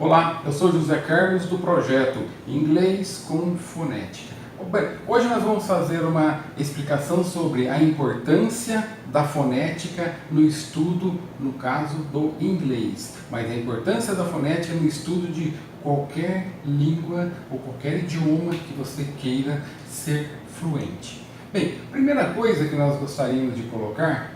Olá, eu sou José Carlos do projeto Inglês com Fonética. Bem, hoje nós vamos fazer uma explicação sobre a importância da fonética no estudo, no caso do inglês, mas a importância da fonética no estudo de qualquer língua ou qualquer idioma que você queira ser fluente. Bem, primeira coisa que nós gostaríamos de colocar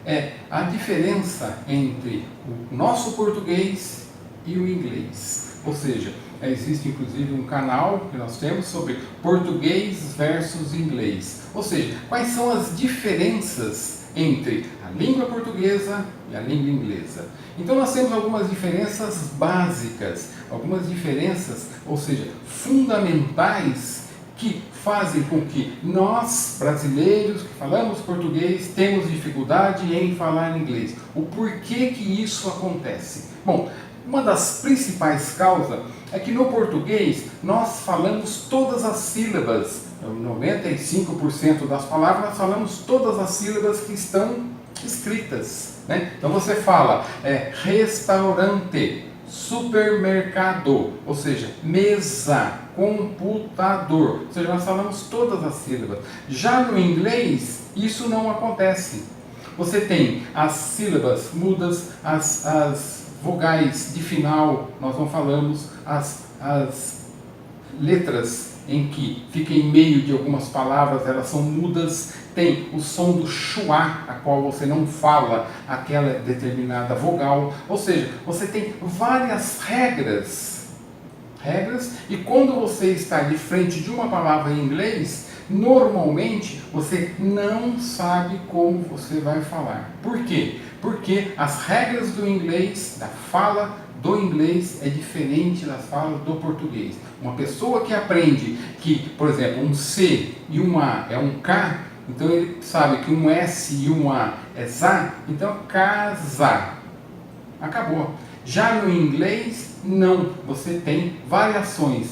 é a diferença entre o nosso português e o inglês. Ou seja, existe inclusive um canal que nós temos sobre português versus inglês. Ou seja, quais são as diferenças entre a língua portuguesa e a língua inglesa. Então nós temos algumas diferenças básicas, algumas diferenças, ou seja, fundamentais, que fazem com que nós, brasileiros que falamos português, temos dificuldade em falar inglês. O porquê que isso acontece? Bom, uma das principais causas é que no português nós falamos todas as sílabas, 95% das palavras nós falamos todas as sílabas que estão escritas, né? Então você fala restaurante, supermercado, ou seja, mesa, computador, ou seja, nós falamos todas as sílabas. Já no inglês isso não acontece. Você tem as sílabas mudas, as vogais de final, nós não falamos, as letras em que fica em meio de algumas palavras, elas são mudas. Tem o som do schwa, a qual você não fala aquela determinada vogal. Ou seja, você tem várias regras, e quando você está de frente de uma palavra em inglês, normalmente você não sabe como você vai falar. Por quê? Porque as regras do inglês, da fala do inglês, é diferente das falas do português. Uma pessoa que aprende que, por exemplo, um C e um A é um K, então ele sabe que um S e um A é ZA, então casa. Acabou. Já no inglês, não. Você tem variações,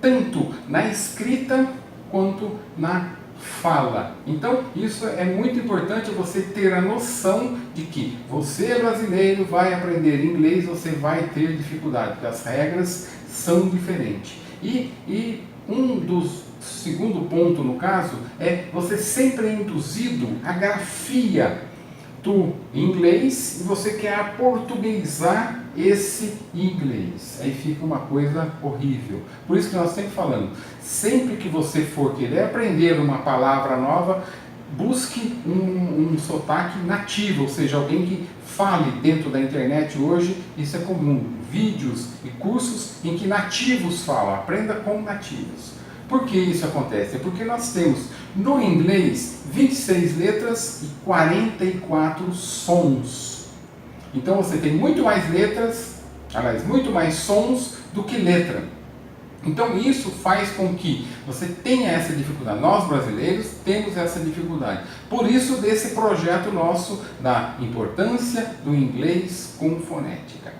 tanto na escrita quanto na fala. Então, isso é muito importante, você ter a noção de que você é brasileiro, vai aprender inglês, você vai ter dificuldade, porque as regras são diferentes. E um dos segundo ponto, no caso, é você sempre é induzido à grafia do inglês e você quer aportuguesar esse inglês. Aí fica uma coisa horrível. Por isso que nós sempre falamos, sempre que você for querer aprender uma palavra nova, busque um sotaque nativo, ou seja, alguém que fale dentro da internet hoje, isso é comum, vídeos e cursos em que nativos falam, aprenda com nativos. Por que isso acontece? É porque nós temos no inglês 26 letras e 44 sons. Então você tem muito mais letras, aliás, muito mais sons do que letra. Então isso faz com que você tenha essa dificuldade. Nós brasileiros temos essa dificuldade. Por isso desse projeto nosso da importância do inglês com fonética.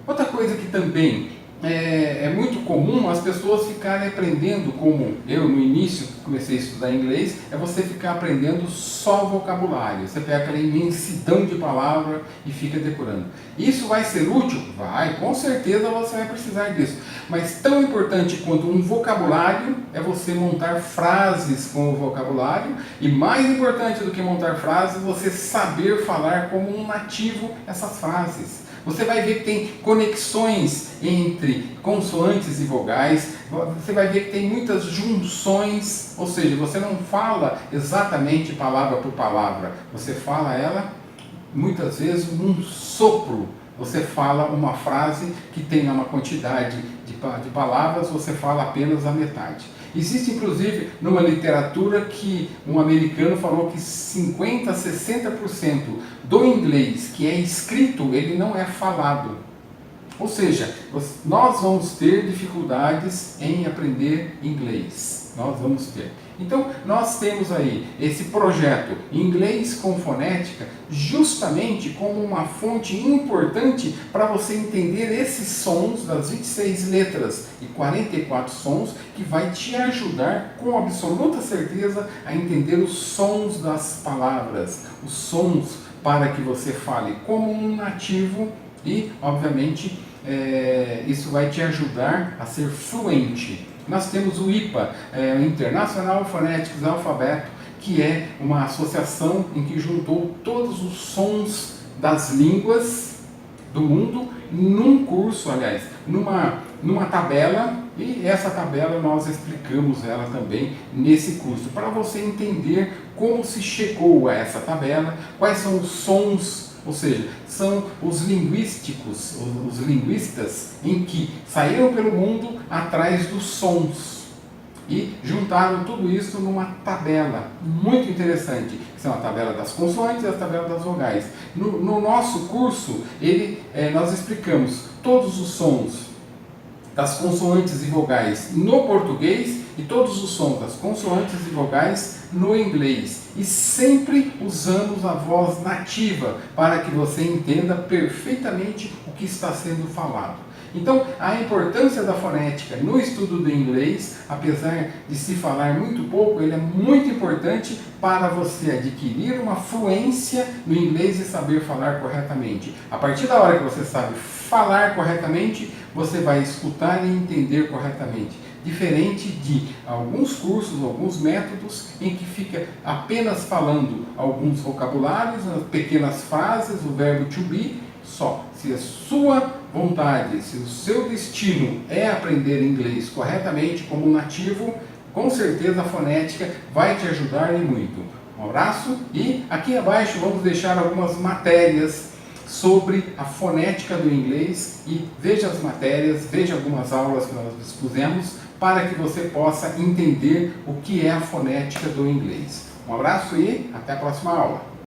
Outra coisa que também é muito comum as pessoas ficarem aprendendo, como eu no início comecei a estudar inglês, é você ficar aprendendo só vocabulário. Você pega aquela imensidão de palavras e fica decorando. Isso vai ser útil? Vai, com certeza você vai precisar disso. Mas tão importante quanto um vocabulário é você montar frases com o vocabulário, e mais importante do que montar frases, você saber falar como um nativo essas frases. Você vai ver que tem conexões entre consoantes e vogais, você vai ver que tem muitas junções, ou seja, você não fala exatamente palavra por palavra, você fala ela muitas vezes num sopro. Você fala uma frase que tem uma quantidade de palavras, você fala apenas a metade. Existe inclusive numa literatura que um americano falou que 50% a 60% do inglês que é escrito, ele não é falado. Ou seja, nós vamos ter dificuldades em aprender inglês. Nós vamos ter. Então, nós temos aí esse projeto Inglês com Fonética justamente como uma fonte importante para você entender esses sons das 26 letras e 44 sons, que vai te ajudar com absoluta certeza a entender os sons das palavras, os sons para que você fale como um nativo e, obviamente, isso vai te ajudar a ser fluente. Nós temos o IPA, International Phonetics Alphabet, que é uma associação em que juntou todos os sons das línguas do mundo num curso, aliás, numa tabela, e essa tabela nós explicamos ela também nesse curso, para você entender como se chegou a essa tabela, quais são os sons, ou seja, são os linguísticos, os linguistas em que saíram pelo mundo atrás dos sons e juntaram tudo isso numa tabela muito interessante, que são a tabela das consoantes e a tabela das vogais. No nosso curso, nós explicamos todos os sons das consoantes e vogais no português e todos os sons das consoantes e vogais no inglês. E sempre usamos a voz nativa para que você entenda perfeitamente o que está sendo falado. Então, a importância da fonética no estudo do inglês, apesar de se falar muito pouco, ele é muito importante para você adquirir uma fluência no inglês e saber falar corretamente. A partir da hora que você sabe falar corretamente, você vai escutar e entender corretamente. Diferente de alguns cursos, alguns métodos em que fica apenas falando alguns vocabulários, pequenas frases, o verbo to be, só. Se a sua vontade, se o seu destino é aprender inglês corretamente como nativo, com certeza a fonética vai te ajudar e muito. Um abraço e aqui abaixo vamos deixar algumas matérias sobre a fonética do inglês e veja as matérias, veja algumas aulas que nós dispusemos para que você possa entender o que é a fonética do inglês. Um abraço e até a próxima aula.